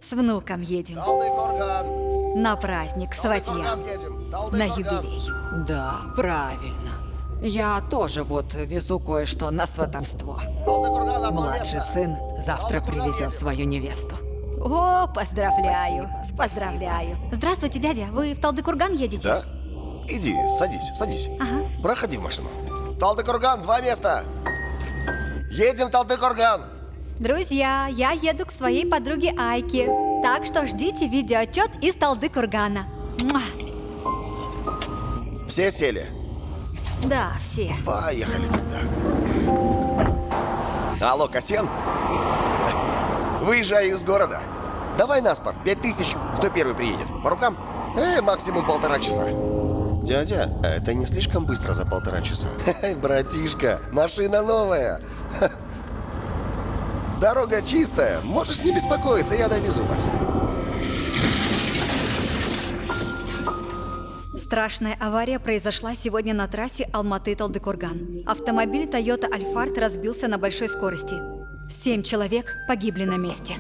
С внуком едем. Талды-Курган. На праздник, к сватьям. Талды-Курган едем. На Талды-Курган. юбилей. Да, правильно. Я тоже вот везу кое-что на сватовство. Талды-Курган, одно Младший место. сын завтра Талды-Курган привезет едем. свою невесту. О, поздравляю. Спасибо, Поздравляю. Здравствуйте, дядя. Вы в Талды-Курган едете? Да? Иди, садись. Ага. Проходи в машину. Талды-Курган, 2 места. Едем в Талды-Курган. Друзья, я еду к своей подруге Айке. Так что ждите видеоотчет из Талды-Кургана. Муа. Все сели? Да, все. Поехали тогда. Алло, Касьян? Выезжаю из города. Давай наспор, 5000. Кто первый приедет? По рукам? Максимум 1,5 часа. Дядя, это не слишком быстро за 1,5 часа? Братишка, машина новая. Дорога чистая, можешь не беспокоиться, я довезу вас. Страшная авария произошла сегодня на трассе Алматы-Талды-Курган. Автомобиль Toyota Alphard разбился на большой скорости. 7 человек погибли на месте.